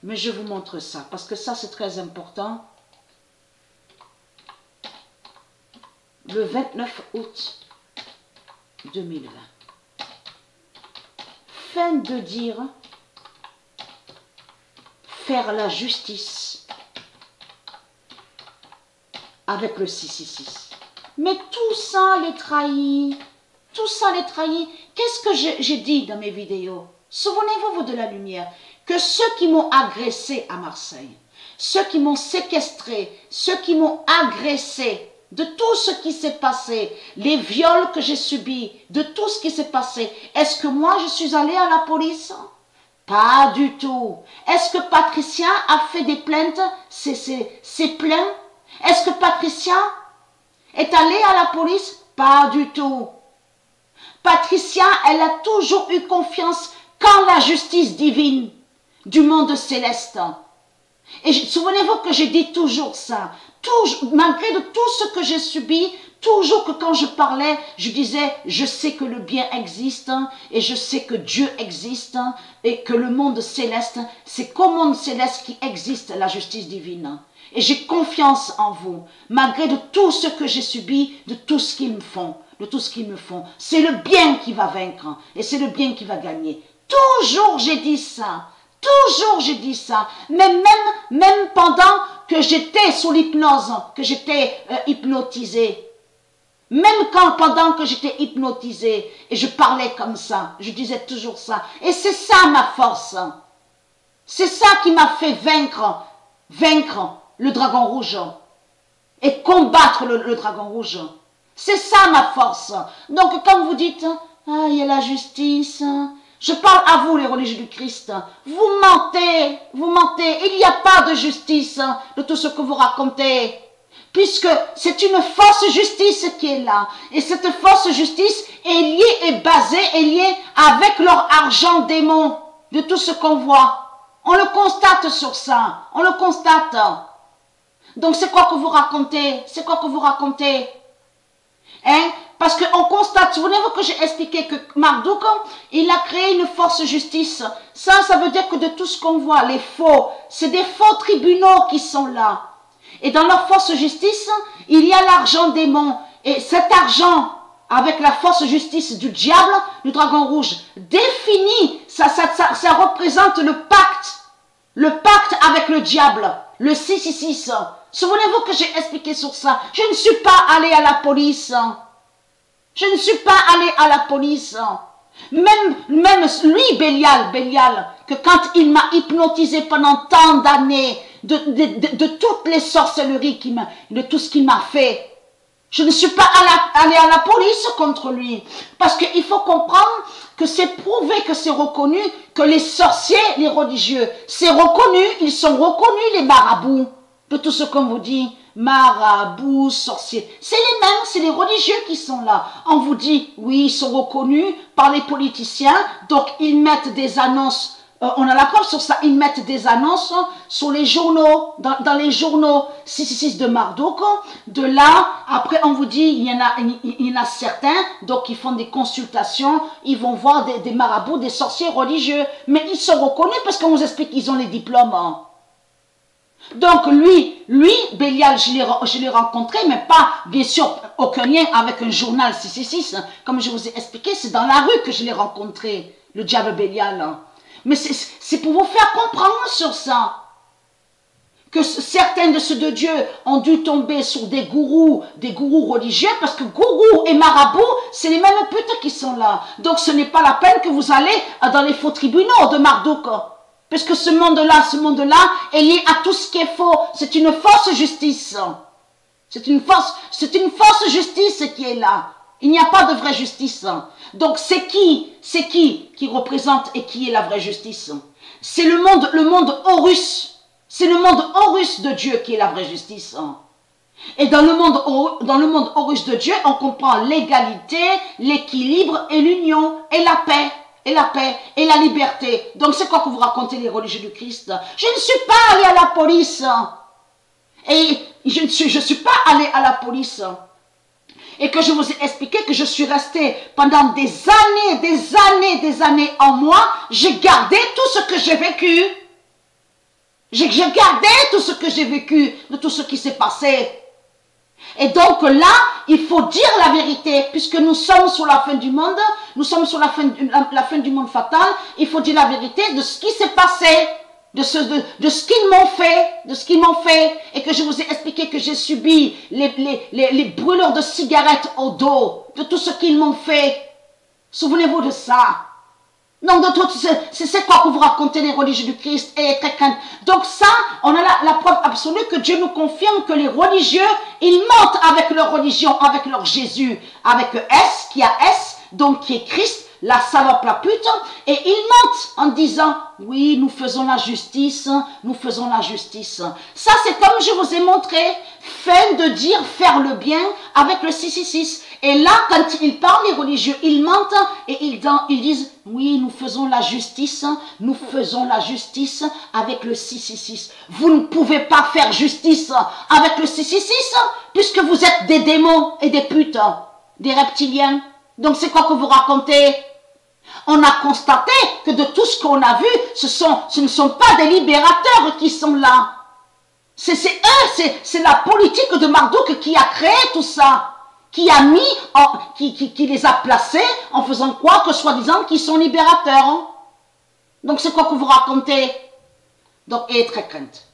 Mais je vous montre ça, parce que ça c'est très important. Le 29 août 2020. Fin de dire, faire la justice avec le 666. Mais tout ça les trahit, tout ça les trahit. Qu'est-ce que j'ai dit dans mes vidéos? Souvenez-vous de la lumière, que ceux qui m'ont agressé à Marseille, ceux qui m'ont séquestré, ceux qui m'ont agressé, de tout ce qui s'est passé, les viols que j'ai subis, de tout ce qui s'est passé, est-ce que moi je suis allée à la police? Pas du tout. Est-ce que Patricia a fait des plaintes? C'est plein. Est-ce que Patricia est allée à la police? Pas du tout. Patricia, elle a toujours eu confiance qu'en la justice divine du monde céleste. Et souvenez-vous que j'ai dit toujours ça. Malgré de tout ce que j'ai subi, toujours que quand je parlais, je disais, je sais que le bien existe, et je sais que Dieu existe, et que le monde céleste, c'est qu'au monde céleste qui existe la justice divine. Et j'ai confiance en vous, malgré de tout ce que j'ai subi, de tout ce qu'ils me font, de tout ce qu'ils me font. C'est le bien qui va vaincre, et c'est le bien qui va gagner. Toujours j'ai dit ça. Toujours j'ai dit ça, mais même pendant que j'étais sous l'hypnose, que j'étais hypnotisée, même pendant que j'étais hypnotisée, et je parlais comme ça, je disais toujours ça, et c'est ça ma force, c'est ça qui m'a fait vaincre le dragon rouge, et combattre le dragon rouge, c'est ça ma force. Donc quand vous dites, ah il y a la justice, je parle à vous, les religieux du Christ. Vous mentez, il n'y a pas de justice de tout ce que vous racontez. Puisque c'est une fausse justice qui est là. Et cette fausse justice est liée avec leur argent démon, de tout ce qu'on voit. On le constate sur ça, on le constate. Donc c'est quoi que vous racontez? C'est quoi que vous racontez? Hein? Parce qu'on constate, souvenez-vous que j'ai expliqué que Marduk, il a créé une force justice. Ça veut dire que de tout ce qu'on voit, les faux, c'est des faux tribunaux qui sont là. Et dans leur force justice, il y a l'argent démon. Et cet argent, avec la force justice du diable, du dragon rouge, définit, ça représente le pacte avec le diable, le 666. Souvenez-vous que j'ai expliqué sur ça. Je ne suis pas allée à la police. Je ne suis pas allée à la police. Même lui, Bélial, que quand il m'a hypnotisé pendant tant d'années, de toutes les sorcelleries, de tout ce qu'il m'a fait, je ne suis pas allée à la police contre lui. Parce qu'il faut comprendre que c'est prouvé, que c'est reconnu, que les sorciers, les religieux, c'est reconnu, ils sont reconnus, les marabouts, de tout ce qu'on vous dit. Marabouts, sorciers, c'est les mêmes, c'est les religieux qui sont là. On vous dit, oui, ils sont reconnus par les politiciens, donc ils mettent des annonces, on a la preuve sur ça, ils mettent des annonces sur les journaux, dans les journaux 666 de Marduk. De là, après on vous dit, il y en a certains, donc ils font des consultations, ils vont voir des marabouts, des sorciers religieux, mais ils sont reconnus parce qu'on vous explique qu'ils ont les diplômes. Donc lui, Bélial, je l'ai rencontré, mais pas, bien sûr, aucun lien avec un journal 666. Comme je vous ai expliqué, c'est dans la rue que je l'ai rencontré, le diable Bélial. Mais c'est pour vous faire comprendre sur ça. Que certains de ceux de Dieu ont dû tomber sur des gourous religieux, parce que gourous et marabouts, c'est les mêmes putes qui sont là. Donc ce n'est pas la peine que vous allez dans les faux tribunaux de Marduk. Parce que ce monde-là est lié à tout ce qui est faux. C'est une fausse justice. C'est une fausse justice qui est là. Il n'y a pas de vraie justice. Donc c'est qui représente et qui est la vraie justice? C'est le monde Horus. C'est le monde Horus de Dieu qui est la vraie justice. Et dans le monde Horus de Dieu, on comprend l'égalité, l'équilibre et l'union et la paix. Et la paix et la liberté. Donc c'est quoi que vous racontez, les religieux du Christ? Je ne suis pas allée à la police. Et je ne suis pas allée à la police. Et que je vous ai expliqué que je suis restée pendant des années en moi. J'ai gardé tout ce que j'ai vécu. J'ai gardé tout ce que j'ai vécu, de tout ce qui s'est passé. Et donc là, il faut dire la vérité, puisque nous sommes sur la fin du monde, nous sommes sur la fin du monde fatal, il faut dire la vérité de ce qui s'est passé, de ce qu'ils m'ont fait, et que je vous ai expliqué que j'ai subi les brûlures de cigarettes au dos, de tout ce qu'ils m'ont fait. Souvenez-vous de ça. Donc, c'est quoi que vous racontez les religieux du Christ et les chrétiens. Donc ça, on a la preuve absolue que Dieu nous confirme que les religieux, ils mentent avec leur religion, avec leur Jésus, avec S, qui a S, donc qui est Christ, la salope, la pute, et ils mentent en disant, oui, nous faisons la justice, nous faisons la justice. Ça, c'est comme je vous ai montré, fin de dire faire le bien avec le 666. Et là, quand ils parlent, les religieux, ils mentent et ils disent, oui, nous faisons la justice avec le 666. Vous ne pouvez pas faire justice avec le 666 puisque vous êtes des démons et des putes, des reptiliens. Donc c'est quoi que vous racontez? On a constaté que de tout ce qu'on a vu, ce ne sont pas des libérateurs qui sont là. C'est eux, c'est la politique de Marduk qui a créé tout ça. Qui a mis, qui les a placés en faisant quoi que soi-disant qu'ils sont libérateurs. Donc c'est quoi que vous racontez? Donc, et très crainte.